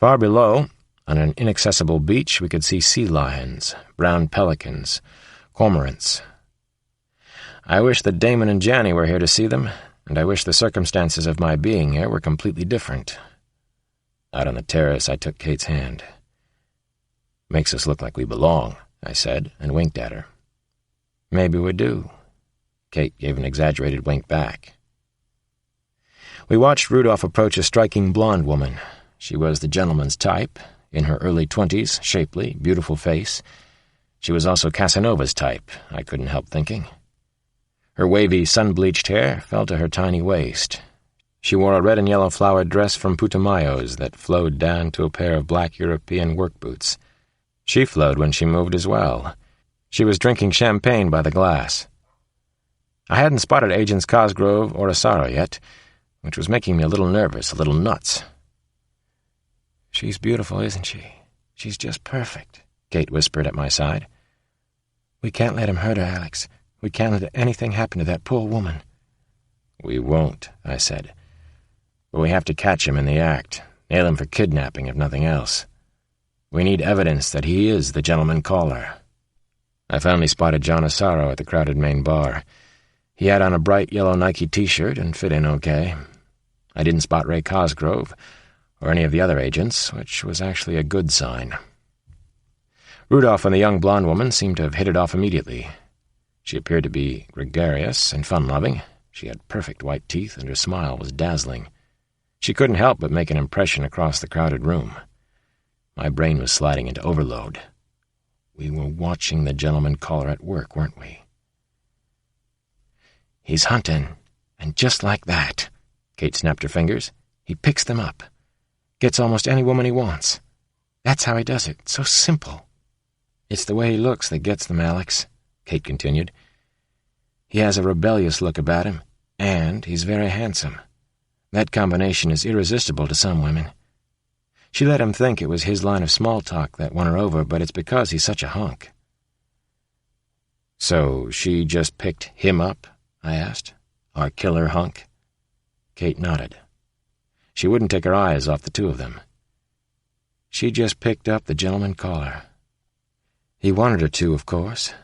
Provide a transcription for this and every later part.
Far below, on an inaccessible beach, we could see sea lions, brown pelicans, cormorants. I wish that Damon and Janny were here to see them, and I wish the circumstances of my being here were completely different. Out on the terrace, I took Kate's hand. "Makes us look like we belong," I said, and winked at her. "Maybe we do." Kate gave an exaggerated wink back. We watched Rudolph approach a striking blonde woman. She was the gentleman's type, in her early 20s, shapely, beautiful face. She was also Casanova's type, I couldn't help thinking. Her wavy, sun-bleached hair fell to her tiny waist. She wore a red and yellow flowered dress from Putumayo's that flowed down to a pair of black European work boots. She flowed when she moved as well. She was drinking champagne by the glass. I hadn't spotted Agents Cosgrove or Asaro yet, which was making me a little nervous, a little nuts. "She's beautiful, isn't she? She's just perfect," Kate whispered at my side. "We can't let him hurt her, Alex. We can't let anything happen to that poor woman." "We won't," I said. "But we have to catch him in the act, nail him for kidnapping if nothing else. We need evidence that he is the gentleman caller." I finally spotted John Asaro at the crowded main bar. He had on a bright yellow Nike t-shirt and fit in okay. I didn't spot Ray Cosgrove or any of the other agents, which was actually a good sign. Rudolph and the young blonde woman seemed to have hit it off immediately. She appeared to be gregarious and fun-loving. She had perfect white teeth, and her smile was dazzling. She couldn't help but make an impression across the crowded room. My brain was sliding into overload. We were watching the gentleman caller at work, weren't we? "He's hunting, and just like that," Kate snapped her fingers. "He picks them up. Gets almost any woman he wants. That's how he does it. So simple." "It's the way he looks that gets them, Alex," Kate continued. "He has a rebellious look about him, and he's very handsome. That combination is irresistible to some women. She let him think it was his line of small talk that won her over, but it's because he's such a hunk." "So she just picked him up?" I asked. "Our killer hunk?" Kate nodded. She wouldn't take her eyes off the two of them. "She just picked up the gentleman caller. He wanted her to, of course.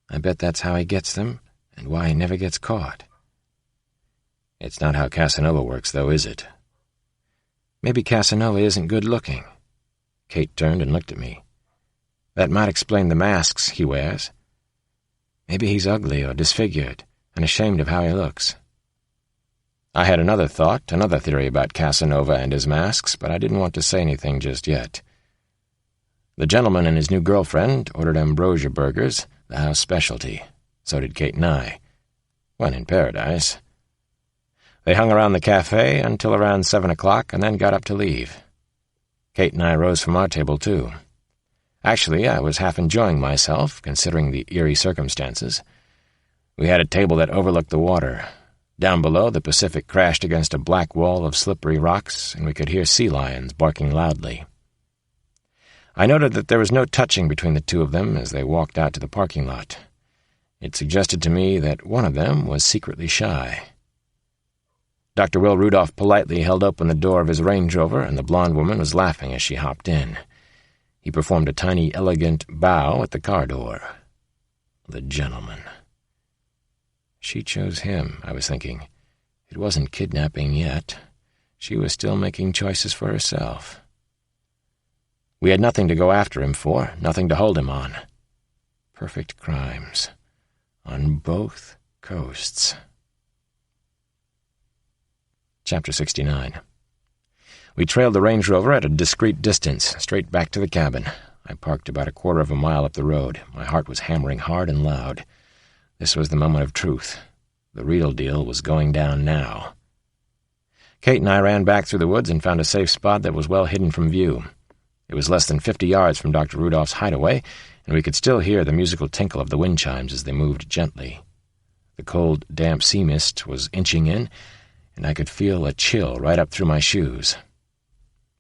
I bet that's how he gets them, and why he never gets caught." "It's not how Casanova works, though, is it?" "Maybe Casanova isn't good-looking." Kate turned and looked at me. "That might explain the masks he wears. Maybe he's ugly or disfigured and ashamed of how he looks." I had another thought, another theory about Casanova and his masks, but I didn't want to say anything just yet. The gentleman and his new girlfriend ordered ambrosia burgers, the house specialty. So did Kate and I. When in paradise. They hung around the cafe until around 7 o'clock and then got up to leave. Kate and I rose from our table, too. Actually, I was half enjoying myself, considering the eerie circumstances. We had a table that overlooked the water. Down below, the Pacific crashed against a black wall of slippery rocks, and we could hear sea lions barking loudly. I noted that there was no touching between the two of them as they walked out to the parking lot. It suggested to me that one of them was secretly shy. Dr. Will Rudolph politely held open the door of his Range Rover, and the blonde woman was laughing as she hopped in. He performed a tiny, elegant bow at the car door. The gentleman. She chose him, I was thinking. It wasn't kidnapping yet. She was still making choices for herself. We had nothing to go after him for, nothing to hold him on. Perfect crimes. On both coasts. Chapter 69. We trailed the Range Rover at a discreet distance, straight back to the cabin. I parked about a quarter of a mile up the road. My heart was hammering hard and loud. This was the moment of truth. The real deal was going down now. Kate and I ran back through the woods and found a safe spot that was well hidden from view. It was less than 50 yards from Dr. Rudolph's hideaway, and we could still hear the musical tinkle of the wind chimes as they moved gently. The cold, damp sea mist was inching in, and I could feel a chill right up through my shoes.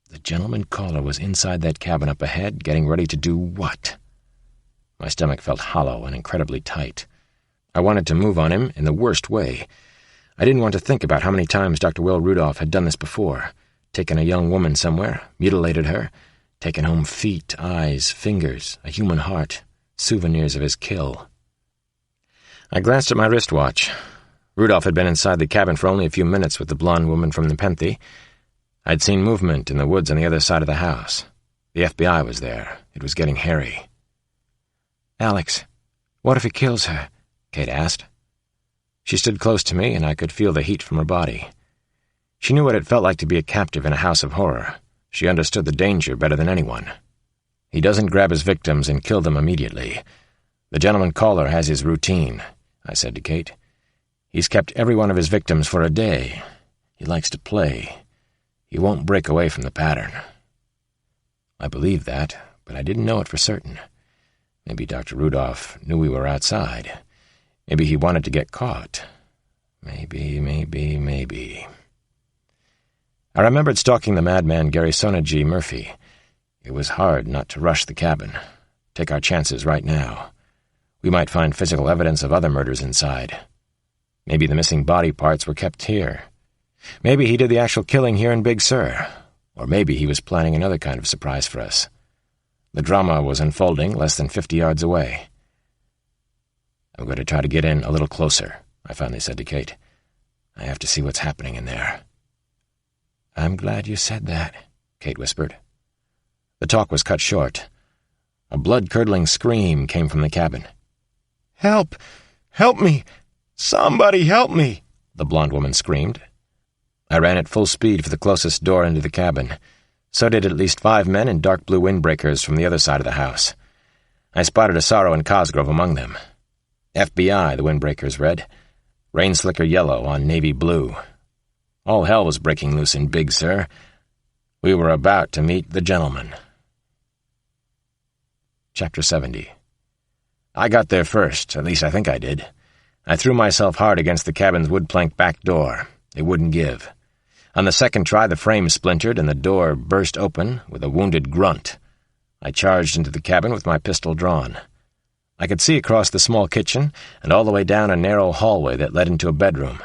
The gentleman caller was inside that cabin up ahead, getting ready to do what? My stomach felt hollow and incredibly tight. I wanted to move on him in the worst way. I didn't want to think about how many times Dr. Will Rudolph had done this before, taken a young woman somewhere, mutilated her, taken home feet, eyes, fingers, a human heart, souvenirs of his kill. I glanced at my wristwatch. Rudolph had been inside the cabin for only a few minutes with the blonde woman from Nepenthe. I'd seen movement in the woods on the other side of the house. The FBI was there. It was getting hairy. "Alex, what if he kills her?" Kate asked. She stood close to me, and I could feel the heat from her body. She knew what it felt like to be a captive in a house of horror. She understood the danger better than anyone. He doesn't grab his victims and kill them immediately. The gentleman caller has his routine, I said to Kate. He's kept every one of his victims for a day. He likes to play. He won't break away from the pattern. I believed that, but I didn't know it for certain. Maybe Dr. Rudolph knew we were outside. Maybe he wanted to get caught. Maybe. I remembered stalking the madman Gary Sonaji Murphy. It was hard not to rush the cabin. Take our chances right now. We might find physical evidence of other murders inside. Maybe the missing body parts were kept here. Maybe he did the actual killing here in Big Sur. Or maybe he was planning another kind of surprise for us. The drama was unfolding less than 50 yards away. "I'm going to try to get in a little closer," I finally said to Kate. "I have to see what's happening in there." "I'm glad you said that," Kate whispered. The talk was cut short. A blood-curdling scream came from the cabin. "Help! Help me! Somebody help me!" the blonde woman screamed. I ran at full speed for the closest door into the cabin. So did at least 5 men in dark blue windbreakers from the other side of the house. I spotted Asaro and Cosgrove among them. FBI, the windbreakers read. Rain slicker yellow on navy blue. All hell was breaking loose in Big Sur. We were about to meet the gentleman. Chapter 70. I got there first, at least I think I did. I threw myself hard against the cabin's wood-plank back door. It wouldn't give. On the second try, the frame splintered and the door burst open with a wounded grunt. I charged into the cabin with my pistol drawn. I could see across the small kitchen and all the way down a narrow hallway that led into a bedroom.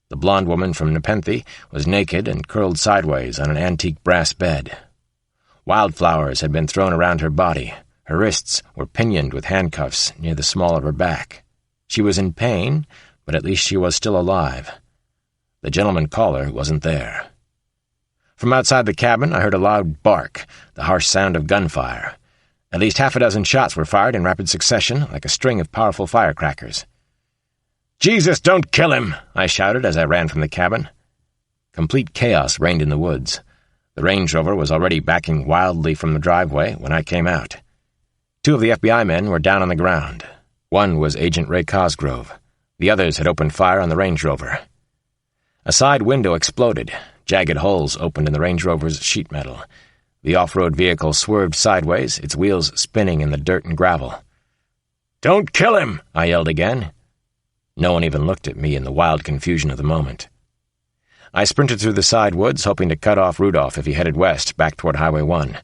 The blonde woman from Nepenthe was naked and curled sideways on an antique brass bed. Wildflowers had been thrown around her body. Her wrists were pinioned with handcuffs near the small of her back. She was in pain, but at least she was still alive. The gentleman caller wasn't there. From outside the cabin, I heard a loud bark, the harsh sound of gunfire. At least 6 shots were fired in rapid succession, like a string of powerful firecrackers. "Jesus, don't kill him!" I shouted as I ran from the cabin. Complete chaos reigned in the woods. The Range Rover was already backing wildly from the driveway when I came out. 2 of the FBI men were down on the ground. One was Agent Ray Cosgrove. The others had opened fire on the Range Rover. A side window exploded. Jagged holes opened in the Range Rover's sheet metal. The off-road vehicle swerved sideways, its wheels spinning in the dirt and gravel. "Don't kill him!" I yelled again. No one even looked at me in the wild confusion of the moment. I sprinted through the side woods, hoping to cut off Rudolph if he headed west, back toward Highway 1.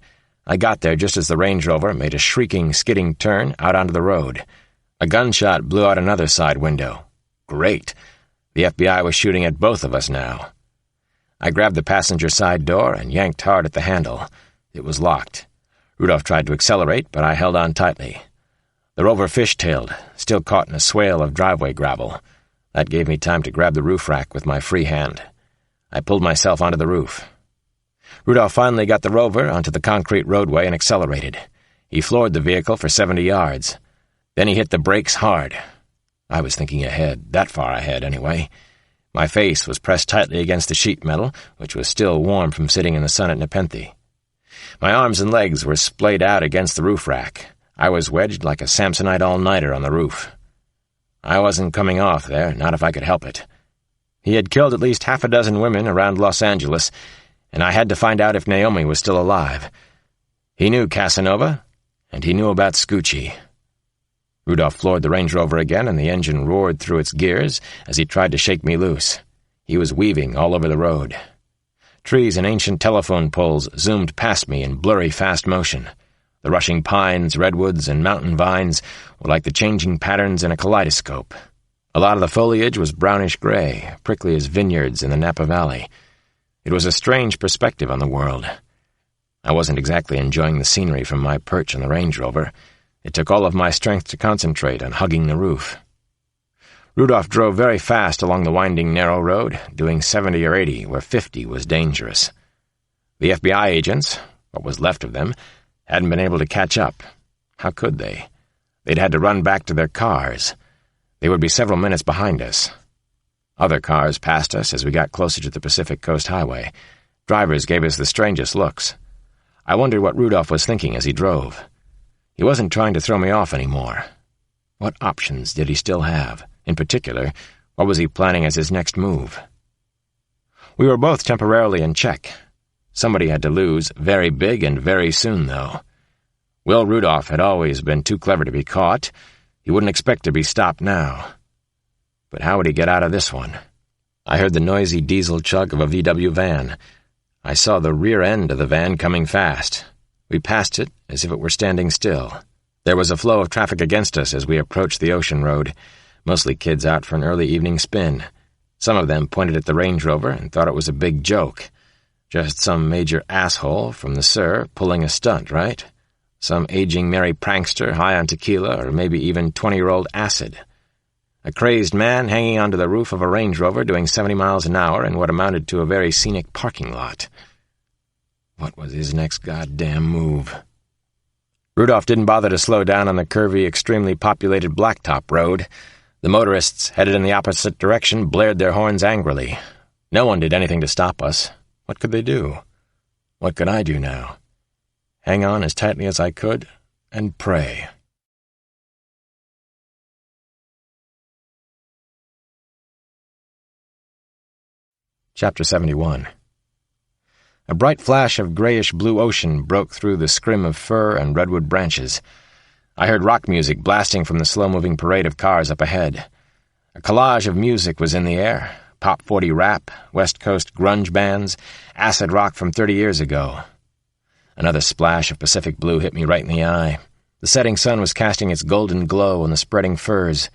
I got there just as the Range Rover made a shrieking, skidding turn out onto the road. A gunshot blew out another side window. Great! The FBI was shooting at both of us now. I grabbed the passenger side door and yanked hard at the handle. It was locked. Rudolph tried to accelerate, but I held on tightly. The Rover fishtailed, still caught in a swale of driveway gravel. That gave me time to grab the roof rack with my free hand. I pulled myself onto the roof. Rudolph finally got the Rover onto the concrete roadway and accelerated. He floored the vehicle for 70 yards. Then he hit the brakes hard. I was thinking ahead, that far ahead anyway. My face was pressed tightly against the sheet metal, which was still warm from sitting in the sun at Nepenthe. My arms and legs were splayed out against the roof rack. I was wedged like a Samsonite all-nighter on the roof. I wasn't coming off there, not if I could help it. He had killed at least 6 women around Los Angeles, and I had to find out if Naomi was still alive. He knew Casanova, and he knew about Scoochie. Rudolph floored the Range Rover again, and the engine roared through its gears as he tried to shake me loose. He was weaving all over the road. Trees and ancient telephone poles zoomed past me in blurry fast motion. The rushing pines, redwoods, and mountain vines were like the changing patterns in a kaleidoscope. A lot of the foliage was brownish-gray, prickly as vineyards in the Napa Valley. It was a strange perspective on the world. I wasn't exactly enjoying the scenery from my perch on the Range Rover. It took all of my strength to concentrate on hugging the roof. Rudolph drove very fast along the winding narrow road, doing 70 or 80 where 50 was dangerous. The FBI agents, what was left of them, hadn't been able to catch up. How could they? They'd had to run back to their cars. They would be several minutes behind us. Other cars passed us as we got closer to the Pacific Coast Highway. Drivers gave us the strangest looks. I wondered what Rudolph was thinking as he drove. He wasn't trying to throw me off anymore. What options did he still have? In particular, what was he planning as his next move? We were both temporarily in check. Somebody had to lose very big and very soon, though. Will Rudolph had always been too clever to be caught. He wouldn't expect to be stopped now. But how would he get out of this one? I heard the noisy diesel chug of a VW van. I saw the rear end of the van coming fast. We passed it as if it were standing still. There was a flow of traffic against us as we approached the ocean road, mostly kids out for an early evening spin. Some of them pointed at the Range Rover and thought it was a big joke. Just some major asshole from the Sur pulling a stunt, right? Some aging merry prankster high on tequila or maybe even 20-year-old acid. A crazed man hanging onto the roof of a Range Rover doing 70 miles an hour in what amounted to a very scenic parking lot. What was his next goddamn move? Rudolph didn't bother to slow down on the curvy, extremely populated blacktop road. The motorists, headed in the opposite direction, blared their horns angrily. No one did anything to stop us. What could they do? What could I do now? Hang on as tightly as I could and pray. Chapter 71. A bright flash of grayish-blue ocean broke through the scrim of fir and redwood branches. I heard rock music blasting from the slow-moving parade of cars up ahead. A collage of music was in the air. Pop 40 rap, West Coast grunge bands, acid rock from 30 years ago. Another splash of Pacific blue hit me right in the eye. The setting sun was casting its golden glow on the spreading firs.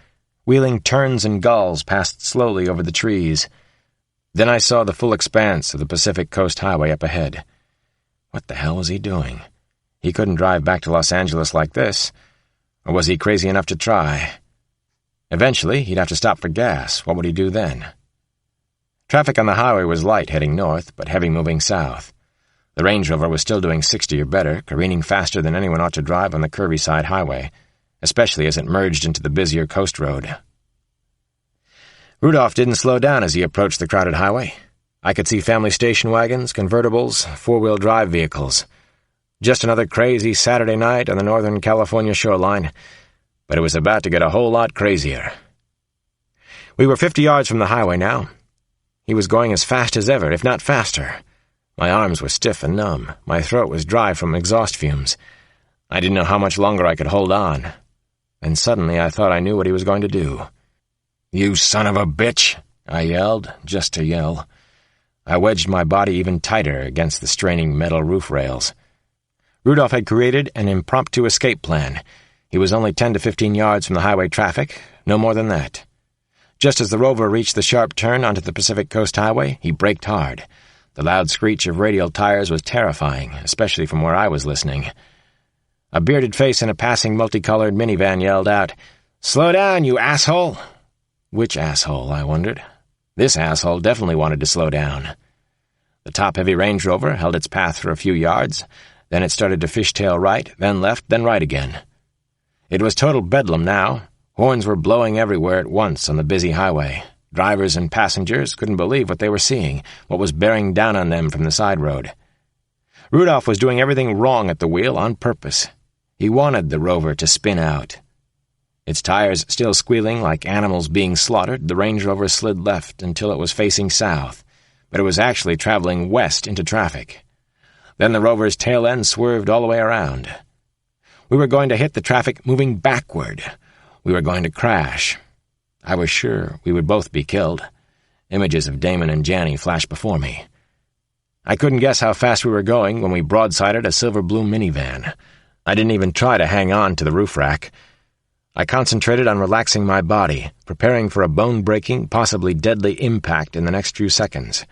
Wheeling terns and gulls passed slowly over the trees. Then I saw the full expanse of the Pacific Coast Highway up ahead. What the hell was he doing? He couldn't drive back to Los Angeles like this. Or was he crazy enough to try? Eventually, he'd have to stop for gas. What would he do then? Traffic on the highway was light heading north, but heavy moving south. The Range Rover was still doing 60 or better, careening faster than anyone ought to drive on the curvy side highway, especially as it merged into the busier coast road. Rudolph didn't slow down as he approached the crowded highway. I could see family station wagons, convertibles, four-wheel drive vehicles. Just another crazy Saturday night on the Northern California shoreline, but it was about to get a whole lot crazier. We were 50 yards from the highway now. He was going as fast as ever, if not faster. My arms were stiff and numb. My throat was dry from exhaust fumes. I didn't know how much longer I could hold on. And suddenly I thought I knew what he was going to do. "You son of a bitch!" I yelled, just to yell. I wedged my body even tighter against the straining metal roof rails. Rudolph had created an impromptu escape plan. He was only 10 to 15 yards from the highway traffic, no more than that. Just as the Rover reached the sharp turn onto the Pacific Coast Highway, he braked hard. The loud screech of radial tires was terrifying, especially from where I was listening. A bearded face in a passing multicolored minivan yelled out, "Slow down, you asshole!" Which asshole, I wondered. This asshole definitely wanted to slow down. The top-heavy Range Rover held its path for a few yards, then it started to fishtail right, then left, then right again. It was total bedlam now. Horns were blowing everywhere at once on the busy highway. Drivers and passengers couldn't believe what they were seeing, what was bearing down on them from the side road. Rudolph was doing everything wrong at the wheel on purpose. He wanted the Rover to spin out. Its tires still squealing like animals being slaughtered, the Range Rover slid left until it was facing south, but it was actually traveling west into traffic. Then the Rover's tail end swerved all the way around. We were going to hit the traffic moving backward. We were going to crash. I was sure we would both be killed. Images of Damon and Janny flashed before me. I couldn't guess how fast we were going when we broadsided a silver-blue minivan. I didn't even try to hang on to the roof rack. I concentrated on relaxing my body, preparing for a bone-breaking, possibly deadly impact in the next few seconds.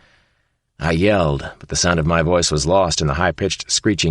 I yelled, but the sound of my voice was lost in the high-pitched, screeching